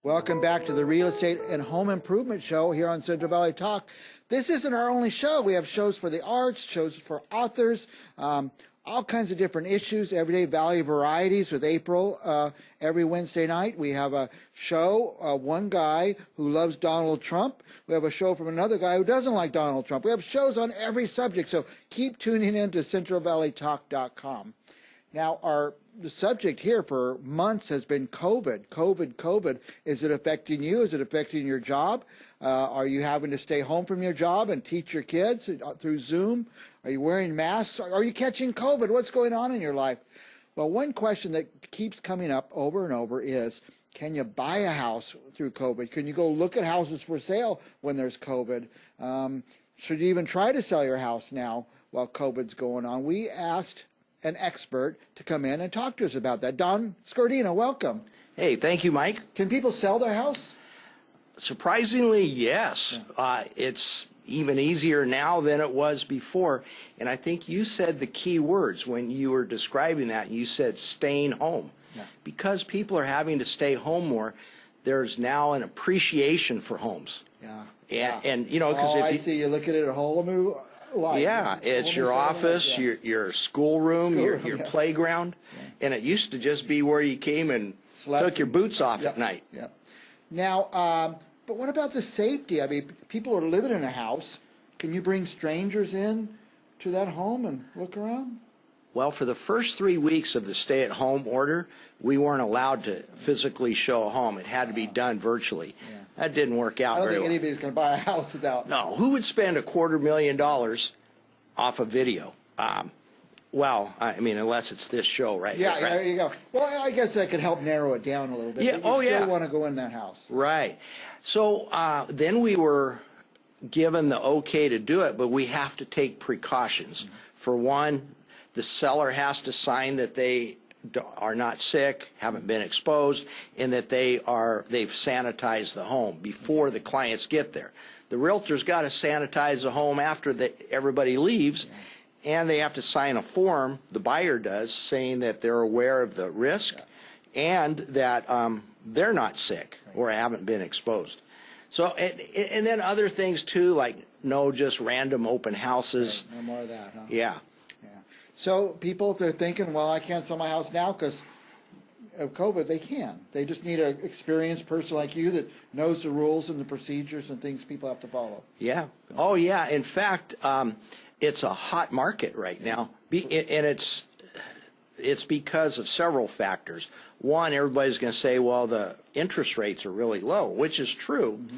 Welcome back to the Real Estate and Home Improvement Show here on Central Valley Talk. This isn't our only show. We have shows for the arts, shows for authors, all kinds of different issues, everyday value varieties with April every Wednesday night. We have a show, one guy who loves Donald Trump. We have a show from another guy who doesn't like Donald Trump. We have shows on every subject, so keep tuning in to CentralValleyTalk.com. Now, the subject here for months has been COVID. COVID. Is it affecting you? Is it affecting your job? Are you having to stay home from your job and teach your kids through Zoom? Are you wearing masks? Are you catching COVID? What's going on in your life? Well, one question that keeps coming up over and over is, can you buy a house through COVID? Can you go look at houses for sale when there's COVID? Should you even try to sell your house now while COVID's going on? We asked an expert to come in and talk to us about that. Don Scordino, welcome. Hey, thank you, Mike. Can people sell their house? Surprisingly, yes. Yeah. It's even easier now than it was before. And I think you said the key words when you were describing that. You said staying home. Yeah. Because people are having to stay home more, there's now an appreciation for homes. Yeah. And you know, because I see you look at it a whole new life. Yeah, it's your office, your schoolroom, your playground, and it used to just be where you came and took your boots off at night. Yep. Now, but what about the safety? I mean, people are living in a house. Can you bring strangers in to that home and look around? Well, for the first 3 weeks of the stay-at-home order, we weren't allowed to physically show a home. It had to be done virtually. Yeah. That didn't work out very well. I don't think anybody's going to buy a house without... No. Who would spend $250,000 off a video? Well, I mean, unless it's this show right here. Yeah, there you go. Well, I guess that could help narrow it down a little bit. Yeah. But you still yeah. want to go in that house. Right. So then we were given the okay to do it, but we have to take precautions. Mm-hmm. For one, the seller has to sign that they are not sick, haven't been exposed, and that they've sanitized the home before the clients get there. The realtor's got to sanitize the home after everybody leaves, and they have to sign a form, the buyer does, saying that they're aware of the risk and that they're not sick or haven't been exposed. So, and then other things too, like no just random open houses. Right. No more of that, huh? Yeah. So people, if they're thinking, well, I can't sell my house now because of COVID, they can. They just need an experienced person like you that knows the rules and the procedures and things people have to follow. Yeah. Oh, yeah. In fact, it's a hot market right now, and it's because of several factors. One, everybody's going to say, well, the interest rates are really low, which is true. Mm-hmm.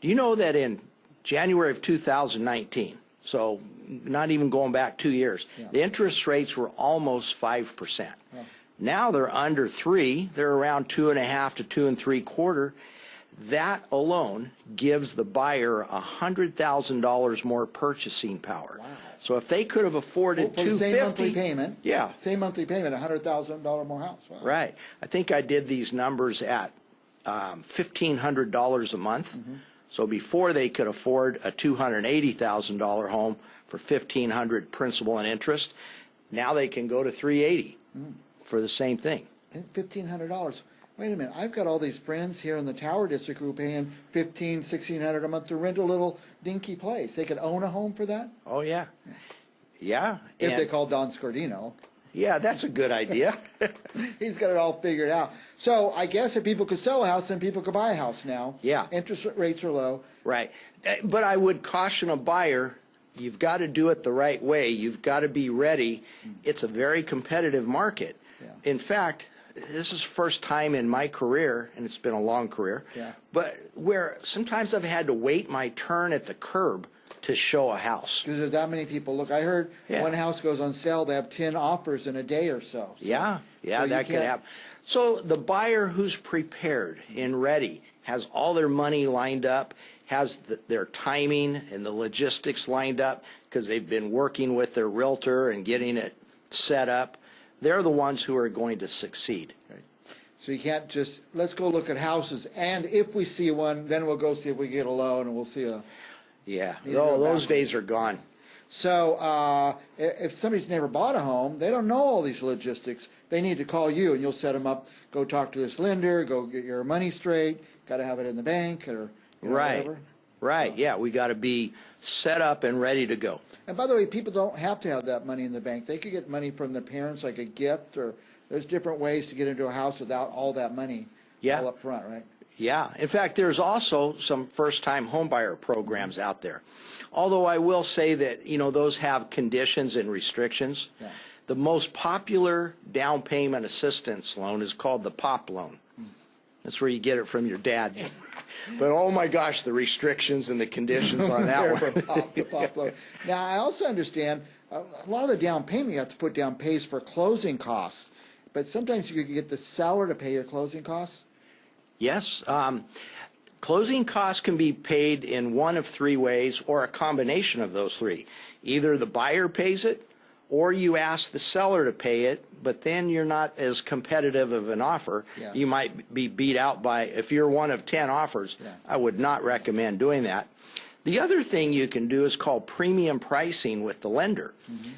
Do you know that in January of 2019, so not even going back 2 years, the interest rates were almost 5%. Yeah. Now they're under 3. They're around 2.5 to 2.75. That alone gives the buyer $100,000 more purchasing power. Wow. So if they could have afforded $250,000, same monthly payment. Yeah, same monthly payment, $100,000 more house. Wow. Right. I think I did these numbers at $1,500 a month. Mm-hmm. So before they could afford a $280,000 home for $1,500 principal and interest, now they can go to $380 for the same thing. And $1,500. Wait a minute, I've got all these friends here in the Tower District who are paying $1,500, $1,600 a month to rent a little dinky place. They could own a home for that? Oh, yeah. Yeah. If they call Don Scordino. Yeah, that's a good idea. He's got it all figured out. So I guess if people could sell a house, then people could buy a house now. Yeah. Interest rates are low. Right. But I would caution a buyer, you've got to do it the right way. You've got to be ready. It's a very competitive market. Yeah. In fact, this is the first time in my career, and it's been a long career, but where sometimes I've had to wait my turn at the curb to show a house. Because there's that many people. Look, I heard one house goes on sale, they have 10 offers in a day or so. Yeah, that could happen. So the buyer who's prepared and ready, has all their money lined up, has their timing and the logistics lined up because they've been working with their realtor and getting it set up, they're the ones who are going to succeed. Okay. So you can't just, let's go look at houses, and if we see one, then we'll go see if we get a loan, and we'll see a... Yeah, those days are gone. So if somebody's never bought a home, they don't know all these logistics. they need to call you, and you'll set them up. Go talk to this lender. Go get your money straight. Got to have it in the bank, or Right. whatever. Right. Yeah, we got to be set up and ready to go. And by the way, people don't have to have that money in the bank. They could get money from their parents, like a gift, or there's different ways to get into a house without all that money all up front, right? Yeah. In fact, there's also some first-time homebuyer programs out there. Although I will say that, those have conditions and restrictions. Yeah. The most popular down payment assistance loan is called the POP loan. That's where you get it from your dad. But oh my gosh, the restrictions and the conditions on that one. The pop loan. Now, I also understand a lot of the down payment you have to put down pays for closing costs. But sometimes you could get the seller to pay your closing costs. Yes. Closing costs can be paid in one of three ways, or a combination of those three. Either the buyer pays it, or you ask the seller to pay it, but then you're not as competitive of an offer. Yeah. You might be beat out by, if you're one of 10 offers, I would not recommend doing that. The other thing you can do is called premium pricing with the lender.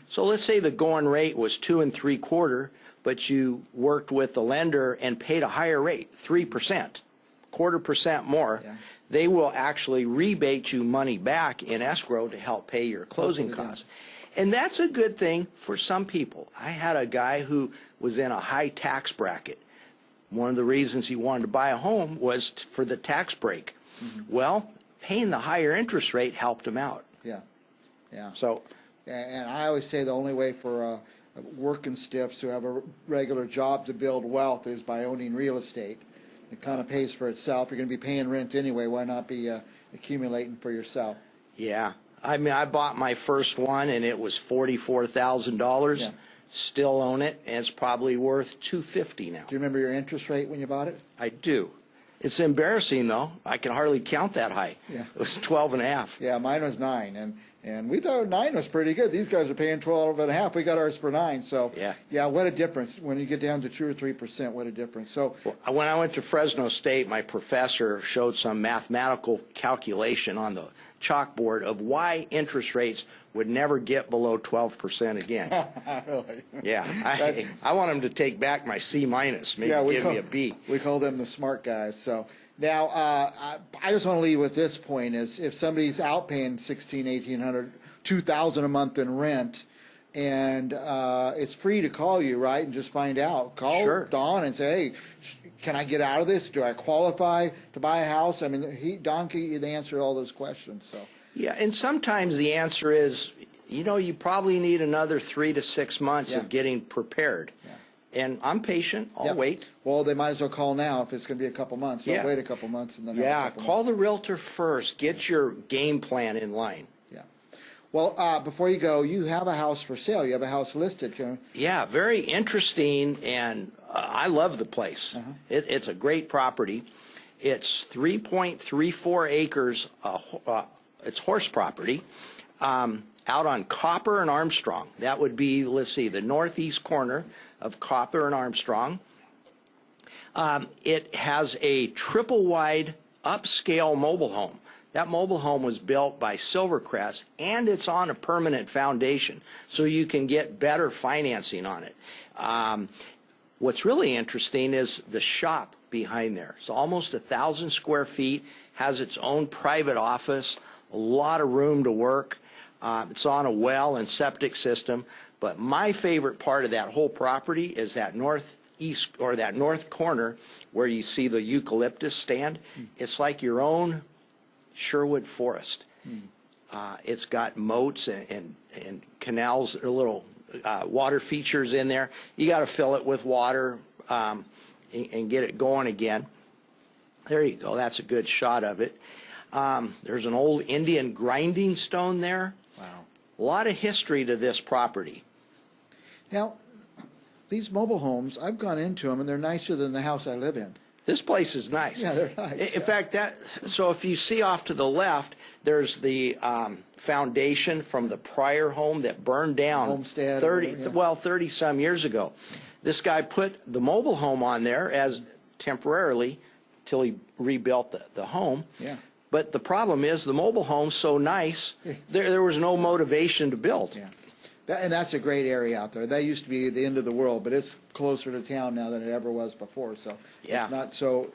So let's say the going rate was 2 3/4, but you worked with the lender and paid a higher rate, 3%, 1/4% more. They will actually rebate you money back in escrow to help pay your closing costs. And that's a good thing for some people. I had a guy who was in a high tax bracket. One of the reasons he wanted to buy a home was for the tax break. Well, paying the higher interest rate helped him out. Yeah. So, And I always say the only way for working stiffs to have a regular job to build wealth is by owning real estate. It kind of pays for itself. You're going to be paying rent anyway. Why not be accumulating for yourself? yeah. I mean, I bought my first one, and it was $44,000. Yeah. Still own it, and it's probably worth $250 now. Do you remember your interest rate when you bought it? I do. It's embarrassing, though. I can hardly count that high. Yeah. It was 12.5. Yeah, mine was 9, and we thought 9 was pretty good. These guys are paying 12.5. We got ours for 9. So yeah, what a difference when you get down to 2 or 3%. What a difference. So when I went to Fresno State, my professor showed some mathematical calculation on the chalkboard of why interest rates would never get below 12% again. really? Yeah, I want him to take back my C-, maybe give me a B. We call them the smart guys. So now I just want to leave with this point: is if somebody's out paying $1,600, $1,800, $2,000 a month in rent, and it's free to call you, right, and just find out. Call Don and say, hey, can I get out of this? Do I qualify to buy a house? I mean, Don can answer all those questions. So. Yeah, and sometimes the answer is, you probably need another 3 to 6 months of getting prepared. And I'm patient. I'll wait. Well, they might as well call now if it's going to be a couple months. Don't wait a couple months and then call the realtor first. Get your game plan in line. Yeah. Well, before you go, you have a house for sale. You have a house listed. Yeah, very interesting, and I love the place. It's a great property. It's 3.34 acres. It's horse property out on Copper and Armstrong. That would be, let's see, the northeast corner of Copper and Armstrong. It has a triple-wide upscale mobile home. That mobile home was built by Silvercrest, and it's on a permanent foundation, so you can get better financing on it. What's really interesting is the shop behind there. It's almost 1,000 square feet, has its own private office, a lot of room to work. It's on a well and septic system. But my favorite part of that whole property is that northeast, or that north corner where you see the eucalyptus stand. It's like your own Sherwood forest. It's got moats and canals, or little water features in there. You got to fill it with water and get it going again. There you go. That's a good shot of it. There's an old Indian grinding stone there. Wow. A lot of history to this property. Now, these mobile homes, I've gone into them, and they're nicer than the house I live in. This place is nice. Yeah, they're nice. In fact, so if you see off to the left, there's the foundation from the prior home that burned down Homestead, 30 some years ago. This guy put the mobile home on there as temporarily till he rebuilt the home. Yeah. But the problem is the mobile home's so nice, there was no motivation to build. Yeah. And that's a great area out there. That used to be the end of the world, but it's closer to town now than it ever was before. So Yeah. it's not so,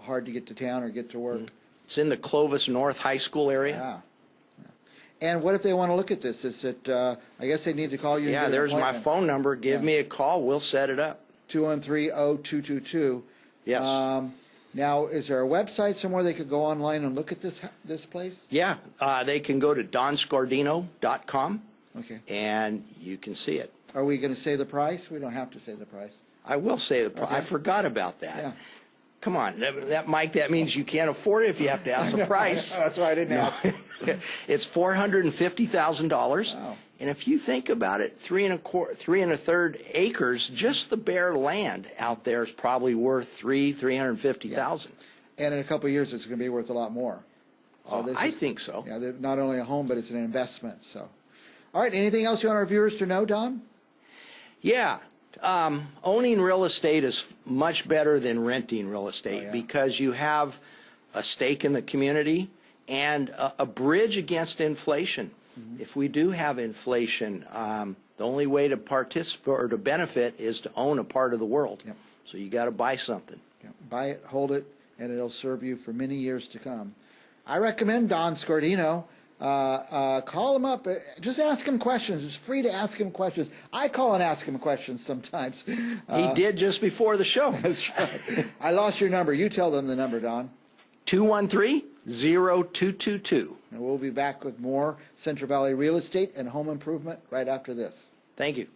hard to get to town or get to work. It's in the Clovis North High School area. Yeah. And what if they want to look at this? Is it, I guess they need to call you. Yeah, and get an there's my appointment. phone number. Give me a call. We'll set it up. 213-0222. Yes. Now, is there a website somewhere they could go online and look at this place? Yeah, they can go to donscordino.com. Okay. And you can see it. Are we going to say the price? We don't have to say the price. I will say the price. Okay. I forgot about that. Yeah. Come on, Mike, that means you can't afford it if you have to ask the price. That's why I didn't ask. It's $450,000. Wow. And if you think about it, 3.25 acres, just the bare land out there is probably worth $350,000. And in a couple of years, it's going to be worth a lot more. So this I is- think so. Yeah, they're not only a home, but it's an investment. So, all right. Anything else you want our viewers to know, Don? Yeah. Owning real estate is much better than renting real estate yeah. because you have a stake in the community and a bridge against inflation. If we do have inflation, the only way to participate or to benefit is to own a part of the world. Yep. So you got to buy something. Yeah. Buy it, hold it, and it'll serve you for many years to come. I recommend Don Scordino. Call him up. Just ask him questions. It's free to ask him questions. I call and ask him questions sometimes. He did just before the show. That's right. I lost your number. You tell them the number, Don. 213-0222. And we'll be back with more Central Valley real estate and home improvement right after this. Thank you.